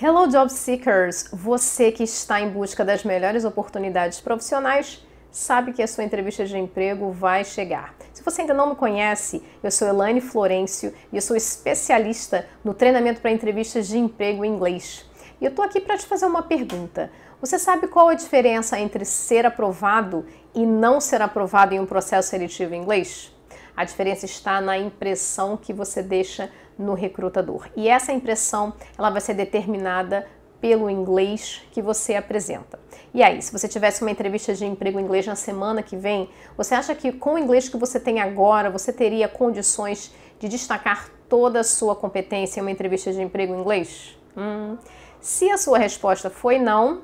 Hello Job Seekers! Você que está em busca das melhores oportunidades profissionais, sabe que a sua entrevista de emprego vai chegar. Se você ainda não me conhece, eu sou Elaine Florencio e eu sou especialista no treinamento para entrevistas de emprego em inglês. E eu estou aqui para te fazer uma pergunta. Você sabe qual a diferença entre ser aprovado e não ser aprovado em um processo seletivo em inglês? A diferença está na impressão que você deixa no recrutador. E essa impressão, ela vai ser determinada pelo inglês que você apresenta. E aí, se você tivesse uma entrevista de emprego em inglês na semana que vem, você acha que com o inglês que você tem agora, você teria condições de destacar toda a sua competência em uma entrevista de emprego em inglês? Se a sua resposta foi não,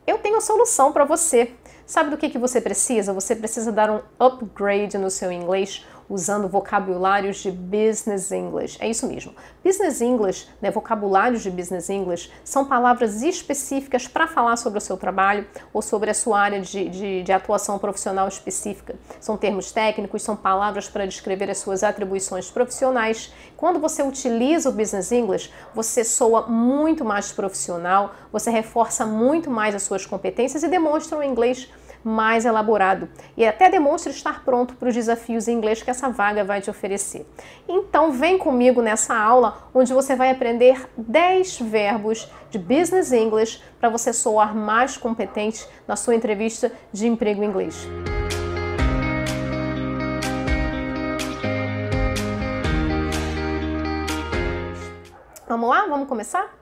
eu tenho a solução para você. Sabe do que você precisa? Você precisa dar um upgrade no seu inglês usando vocabulários de Business English. É isso mesmo. Business English, né, vocabulários de Business English, são palavras específicas para falar sobre o seu trabalho ou sobre a sua área de atuação profissional específica. São termos técnicos, são palavras para descrever as suas atribuições profissionais. Quando você utiliza o Business English, você soa muito mais profissional, você reforça muito mais as suas competências e demonstra um inglês mais elaborado e até demonstra estar pronto para os desafios em inglês que essa vaga vai te oferecer. Então vem comigo nessa aula onde você vai aprender 10 verbos de Business English para você soar mais competente na sua entrevista de emprego em inglês. Vamos lá? Vamos começar?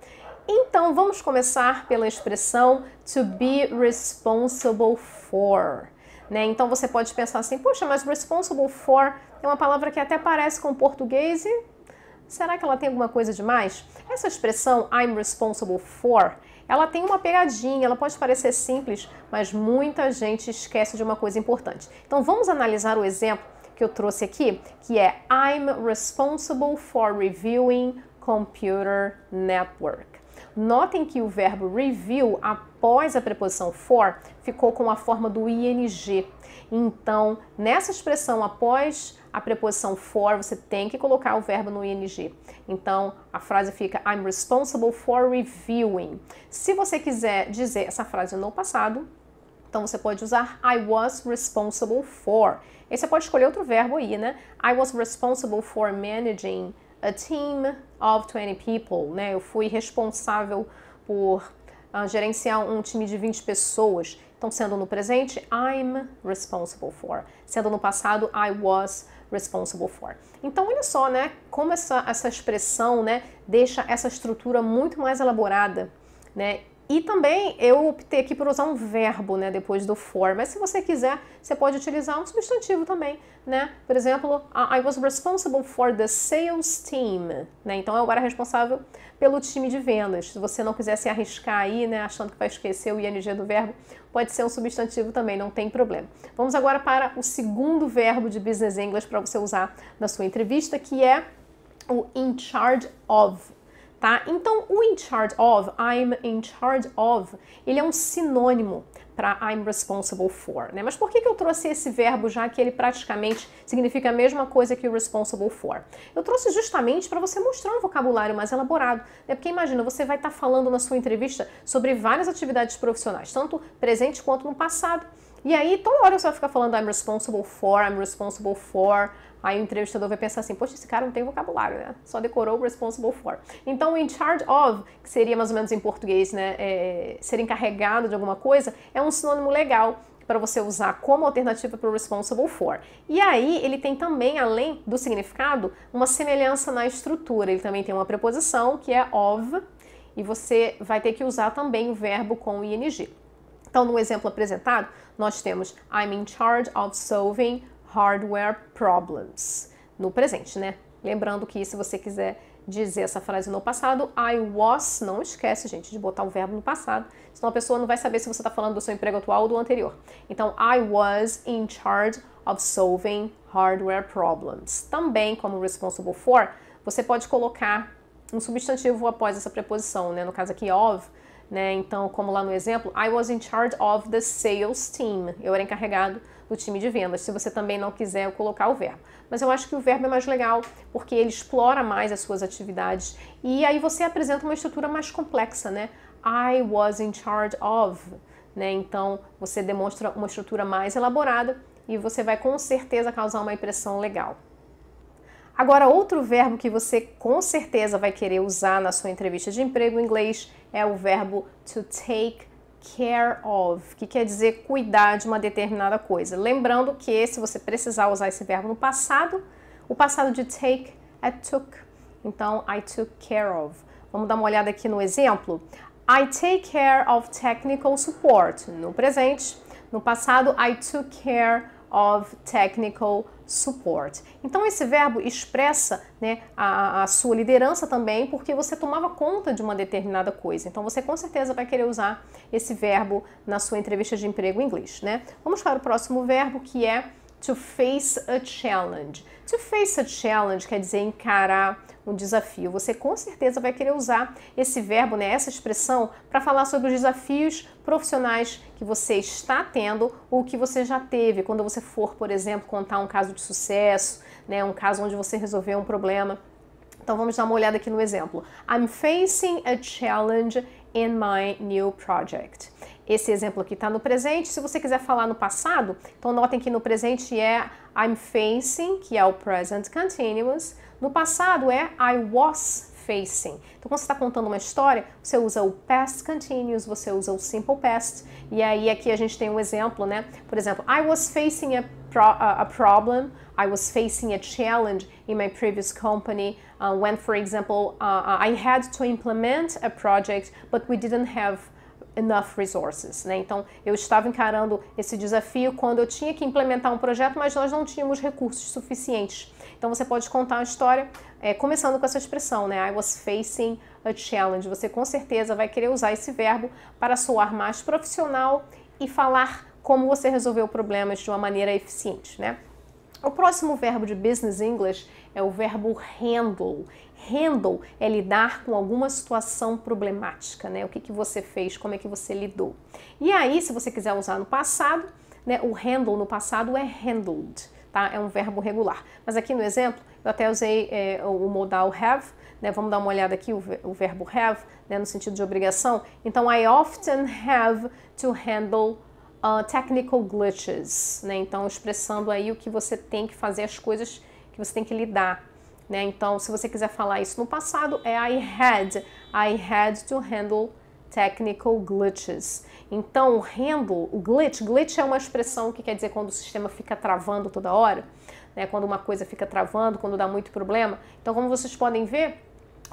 Então, vamos começar pela expressão to be responsible for. Né? Então, você pode pensar assim, poxa, mas responsible for é uma palavra que até parece com português e será que ela tem alguma coisa demais? Essa expressão I'm responsible for, ela tem uma pegadinha, ela pode parecer simples, mas muita gente esquece de uma coisa importante. Então, vamos analisar o exemplo que eu trouxe aqui, que é I'm responsible for reviewing computer network. Notem que o verbo review, após a preposição for, ficou com a forma do ing. Então, nessa expressão, após a preposição for, você tem que colocar o verbo no ing. Então, a frase fica I'm responsible for reviewing. Se você quiser dizer essa frase no passado, então você pode usar I was responsible for. Aí você pode escolher outro verbo aí, né? I was responsible for managing a team of 20 people, né? Eu fui responsável por gerenciar um time de 20 pessoas. Então, sendo no presente, I'm responsible for. Sendo no passado, I was responsible for. Então, olha só, né? Como essa expressão, né, deixa essa estrutura muito mais elaborada, né? E também eu optei aqui por usar um verbo, né, depois do for, mas se você quiser, você pode utilizar um substantivo também, né? Por exemplo, I was responsible for the sales team, né? Então eu era responsável pelo time de vendas. Se você não quiser se arriscar aí, né, achando que vai esquecer o ing do verbo, pode ser um substantivo também, não tem problema. Vamos agora para o segundo verbo de Business English para você usar na sua entrevista, que é o in charge of. Tá? Então, o in charge of, I'm in charge of, ele é um sinônimo para I'm responsible for, né? Mas por que eu trouxe esse verbo, já que ele praticamente significa a mesma coisa que o responsible for? Eu trouxe justamente para você mostrar um vocabulário mais elaborado, né? Porque imagina, você vai estar falando na sua entrevista sobre várias atividades profissionais, tanto presente quanto no passado. E aí, toda hora você vai ficar falando I'm responsible for, aí o entrevistador vai pensar assim, poxa, esse cara não tem vocabulário, né? Só decorou responsible for. Então, o in charge of, que seria mais ou menos em português, né, ser encarregado de alguma coisa, é um sinônimo legal para você usar como alternativa para o responsible for. E aí, ele tem também, além do significado, uma semelhança na estrutura. Ele também tem uma preposição, que é of, e você vai ter que usar também o verbo com o ing. Então, no exemplo apresentado, nós temos I'm in charge of solving hardware problems. No presente, né? Lembrando que se você quiser dizer essa frase no passado, I was, não esquece, gente, de botar o verbo no passado, senão a pessoa não vai saber se você está falando do seu emprego atual ou do anterior. Então, I was in charge of solving hardware problems. Também, como responsible for, você pode colocar um substantivo após essa preposição, né? No caso aqui, of, né? Então, como lá no exemplo, I was in charge of the sales team. Eu era encarregado do time de vendas, se você também não quiser colocar o verbo. Mas eu acho que o verbo é mais legal porque ele explora mais as suas atividades e aí você apresenta uma estrutura mais complexa, né? I was in charge of, né? Então você demonstra uma estrutura mais elaborada e você vai com certeza causar uma impressão legal. Agora, outro verbo que você com certeza vai querer usar na sua entrevista de emprego em inglês é o verbo to take care of, que quer dizer cuidar de uma determinada coisa. Lembrando que se você precisar usar esse verbo no passado, o passado de take é took. Então, I took care of. Vamos dar uma olhada aqui no exemplo. I take care of technical support. No presente. No passado, I took care of technical support. Então esse verbo expressa, né, a sua liderança também, porque você tomava conta de uma determinada coisa. Então você com certeza vai querer usar esse verbo na sua entrevista de emprego em inglês, né? Vamos para o próximo verbo, que é to face a challenge. To face a challenge quer dizer encarar um desafio. Você com certeza vai querer usar esse verbo, né, essa expressão, para falar sobre os desafios profissionais que você está tendo ou que você já teve, quando você for, por exemplo, contar um caso de sucesso, né, um caso onde você resolveu um problema. Então vamos dar uma olhada aqui no exemplo. I'm facing a challenge in my new project. Esse exemplo aqui está no presente. Se você quiser falar no passado, então notem que no presente é I'm facing, que é o present continuous. No passado é I was facing. Então quando você está contando uma história, você usa o past continuous, você usa o simple past. E aí aqui a gente tem um exemplo, né? Por exemplo, I was facing a problem, I was facing a challenge in my previous company when, for example, I had to implement a project, but we didn't have enough resources, né? Então, eu estava encarando esse desafio quando eu tinha que implementar um projeto, mas nós não tínhamos recursos suficientes. Então, você pode contar a história começando com essa expressão, né? I was facing a challenge. Você com certeza vai querer usar esse verbo para soar mais profissional e falar como você resolveu problemas de uma maneira eficiente, né? O próximo verbo de Business English é o verbo handle. Handle é lidar com alguma situação problemática, né? O que você fez, como é que você lidou. E aí, se você quiser usar no passado, né, o handle no passado é handled, tá? É um verbo regular. Mas aqui no exemplo, eu até usei o modal have, né? Vamos dar uma olhada aqui, o verbo have, né, no sentido de obrigação. Então, I often have to handle technical glitches, né? Então, expressando aí o que você tem que fazer, as coisas que você tem que lidar, né? Então, se você quiser falar isso no passado, é I had to handle technical glitches. Então, handle, o glitch é uma expressão que quer dizer quando o sistema fica travando toda hora, né? Quando uma coisa fica travando, quando dá muito problema. Então, como vocês podem ver,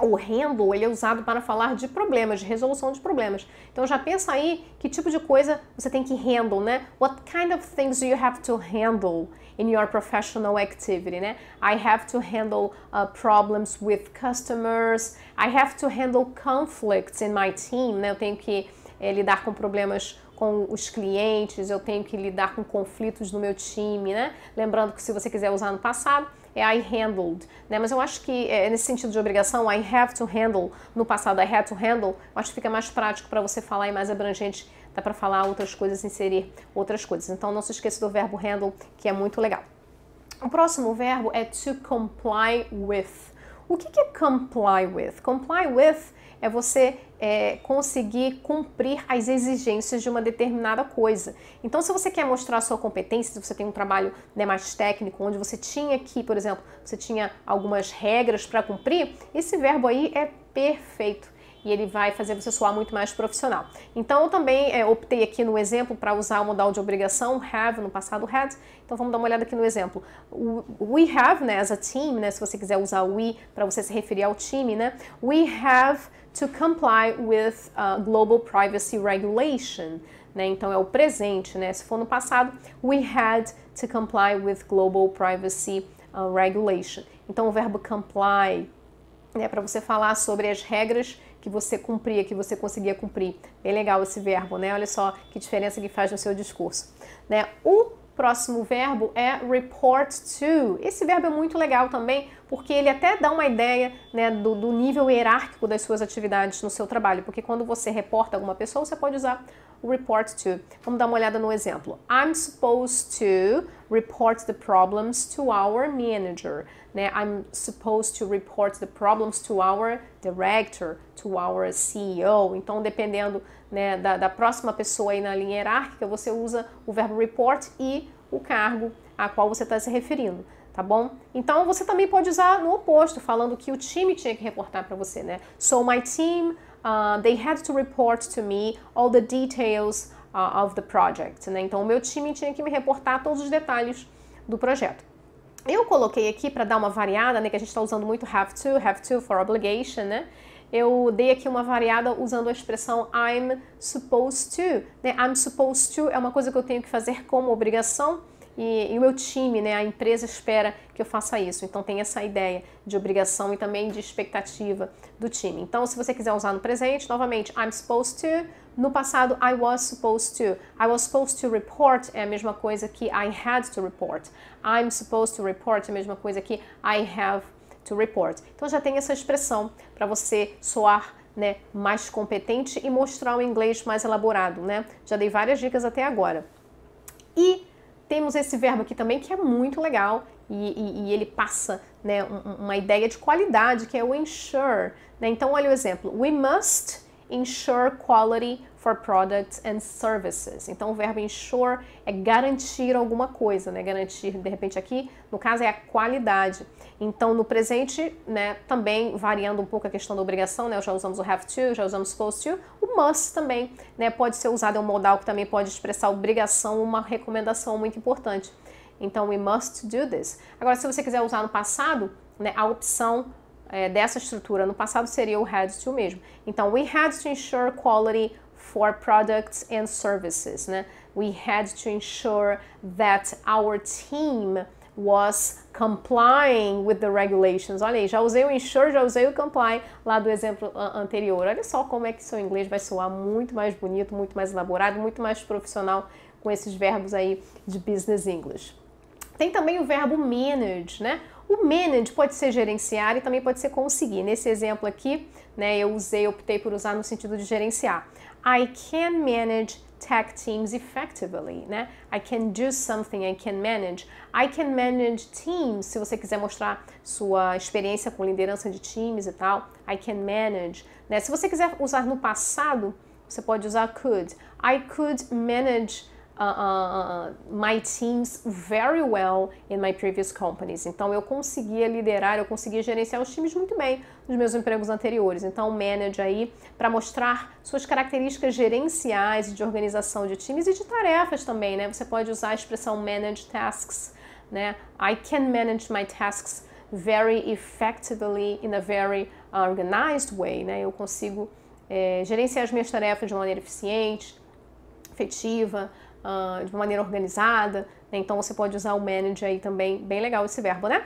o handle ele é usado para falar de problemas, de resolução de problemas. Então já pensa aí que tipo de coisa você tem que handle, né? What kind of things do you have to handle in your professional activity, né? I have to handle problems with customers. I have to handle conflicts in my team, né? Eu tenho que lidar com problemas com os clientes, eu tenho que lidar com conflitos no meu time, né? Lembrando que se você quiser usar no passado, é I handled, né? Mas eu acho que nesse sentido de obrigação, I have to handle, no passado I had to handle, eu acho que fica mais prático para você falar e mais abrangente, dá para falar outras coisas, inserir outras coisas. Então não se esqueça do verbo handle, que é muito legal. O próximo verbo é to comply with. O que é comply with? Comply with é você conseguir cumprir as exigências de uma determinada coisa. Então, se você quer mostrar a sua competência, se você tem um trabalho, né, mais técnico, onde você tinha que, por exemplo, você tinha algumas regras para cumprir, esse verbo aí é perfeito. E ele vai fazer você soar muito mais profissional. Então, eu também optei aqui no exemplo para usar o modal de obrigação, have, no passado had. Então, vamos dar uma olhada aqui no exemplo. We have, né, as a team, né, se você quiser usar we para você se referir ao time, né, we have to comply with global privacy regulation, né, então é o presente, né, se for no passado, we had to comply with global privacy regulation. Então, o verbo comply, né, para você falar sobre as regras que você cumpria, que você conseguia cumprir. Bem legal esse verbo, né? Olha só que diferença que faz no seu discurso, né? O próximo verbo é report to. Esse verbo é muito legal também, porque ele até dá uma ideia, né, do nível hierárquico das suas atividades no seu trabalho, porque quando você reporta alguma pessoa, você pode usar o report to. Vamos dar uma olhada no exemplo. I'm supposed to report the problems to our manager. Né? I'm supposed to report the problems to our director, to our CEO. Então, dependendo, né, da próxima pessoa aí na linha hierárquica, você usa o verbo report e o cargo a qual você está se referindo. Tá bom? Então, você também pode usar no oposto, falando que o time tinha que reportar para você, né? So, my team, they had to report to me all the details of the project, né? Então, o meu time tinha que me reportar todos os detalhes do projeto. Eu coloquei aqui para dar uma variada, né? Que a gente está usando muito have to for obligation, né? Eu dei aqui uma variada usando a expressão I'm supposed to, né? I'm supposed to é uma coisa que eu tenho que fazer como obrigação, e o meu time, né, a empresa espera que eu faça isso. Então tem essa ideia de obrigação e também de expectativa do time. Então se você quiser usar no presente, novamente, I'm supposed to. No passado, I was supposed to. I was supposed to report é a mesma coisa que I had to report. I'm supposed to report é a mesma coisa que I have to report. Então já tem essa expressão para você soar, né, mais competente e mostrar um inglês mais elaborado, né? Já dei várias dicas até agora. E temos esse verbo aqui também que é muito legal e ele passa, né, uma ideia de qualidade, que é o ensure. Né? Então, olha o exemplo. We must ensure quality for products and services. Então, o verbo ensure é garantir alguma coisa, né? Garantir, de repente, aqui, no caso, é a qualidade. Então, no presente, né, também variando um pouco a questão da obrigação, né? Já usamos o have to, já usamos supposed to. O must também, né, pode ser usado, é um modal que também pode expressar obrigação, uma recomendação muito importante. Então, we must do this. Agora, se você quiser usar no passado, né, a opção dessa estrutura no passado seria o had to mesmo. Então, we had to ensure quality for products and services, né? We had to ensure that our team was complying with the regulations. Olha aí, já usei o ensure, já usei o comply lá do exemplo anterior. Olha só como é que seu inglês vai soar muito mais bonito, muito mais elaborado, muito mais profissional com esses verbos aí de business English. Tem também o verbo manage, né? O manage pode ser gerenciar e também pode ser conseguir. Nesse exemplo aqui, né, optei por usar no sentido de gerenciar. I can manage tech teams effectively, né? I can do something, I can manage. I can manage teams, se você quiser mostrar sua experiência com liderança de times e tal. I can manage, né? Se você quiser usar no passado, você pode usar could. I could manage my teams very well in my previous companies. Então, eu conseguia liderar, eu conseguia gerenciar os times muito bem nos meus empregos anteriores. Então, manage aí para mostrar suas características gerenciais e de organização de times e de tarefas também, né? Você pode usar a expressão manage tasks, né? I can manage my tasks very effectively in a very organized way, né? Eu consigo gerenciar as minhas tarefas de uma maneira eficiente, efetiva, de uma maneira organizada, né? Então você pode usar o manage aí também, bem legal esse verbo, né?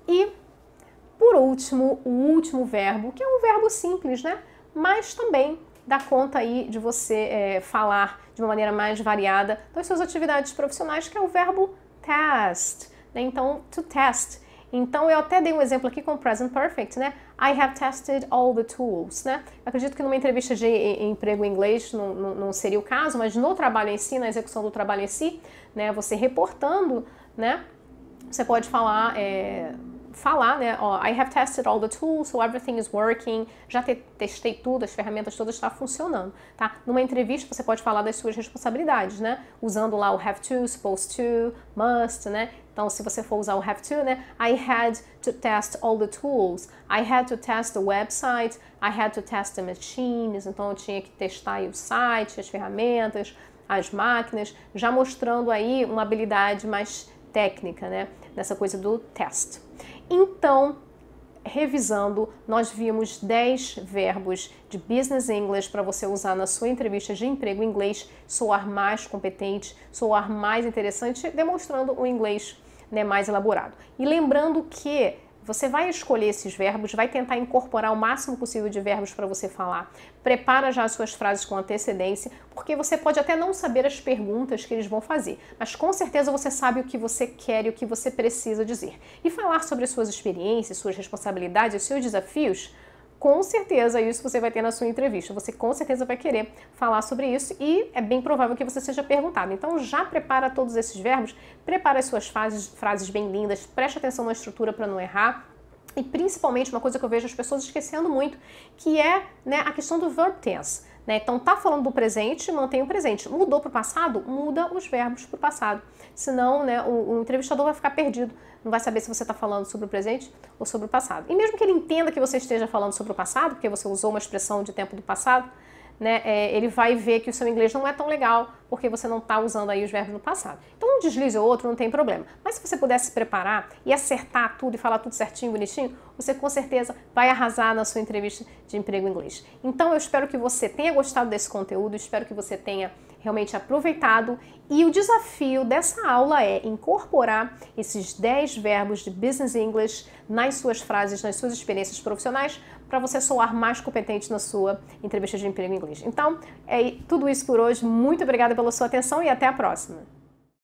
E, por último, o último verbo, que é um verbo simples, né? Mas também dá conta aí de você falar de uma maneira mais variada das suas atividades profissionais, que é o verbo test, né? Então, to test. Então, eu até dei um exemplo aqui com o present perfect, né? I have tested all the tools, né? Eu acredito que numa entrevista de emprego em inglês não seria o caso, mas no trabalho em si, na execução do trabalho em si, né? Você reportando, né? Você pode falar, né? I have tested all the tools, so everything is working. Já testei tudo, as ferramentas todas estão funcionando, tá? Numa entrevista você pode falar das suas responsabilidades, né? Usando lá o have to, supposed to, must, né? Então, se você for usar o have to, né? I had to test all the tools. I had to test the website. I had to test the machines. Então, eu tinha que testar aí o site, as ferramentas, as máquinas, já mostrando aí uma habilidade mais técnica, né? Nessa coisa do test. Então, revisando, nós vimos 10 verbos de Business English para você usar na sua entrevista de emprego em inglês, soar mais competente, soar mais interessante, demonstrando o inglês, né, mais elaborado. E lembrando que você vai escolher esses verbos, vai tentar incorporar o máximo possível de verbos para você falar. Prepara já as suas frases com antecedência, porque você pode até não saber as perguntas que eles vão fazer, mas com certeza você sabe o que você quer e o que você precisa dizer. E falar sobre as suas experiências, suas responsabilidades, os seus desafios, com certeza isso você vai ter na sua entrevista. Você com certeza vai querer falar sobre isso e é bem provável que você seja perguntado. Então já prepara todos esses verbos, prepara as suas frases bem lindas, preste atenção na estrutura para não errar. E principalmente uma coisa que eu vejo as pessoas esquecendo muito, que é, né, a questão do verb tense. Né? Então tá falando do presente, mantém o presente. Mudou para o passado? Muda os verbos para o passado. Senão, né, o entrevistador vai ficar perdido. Não vai saber se você está falando sobre o presente ou sobre o passado. E mesmo que ele entenda que você esteja falando sobre o passado, porque você usou uma expressão de tempo do passado, né, ele vai ver que o seu inglês não é tão legal porque você não está usando aí os verbos do passado. Então um deslize ou outro não tem problema. Mas se você pudesse se preparar e acertar tudo e falar tudo certinho, bonitinho, você com certeza vai arrasar na sua entrevista de emprego em inglês. Então eu espero que você tenha gostado desse conteúdo, espero que você tenha realmente aproveitado e o desafio dessa aula é incorporar esses 10 verbos de Business English nas suas frases, nas suas experiências profissionais para você soar mais competente na sua entrevista de emprego em inglês. Então, é tudo isso por hoje. Muito obrigada pela sua atenção e até a próxima!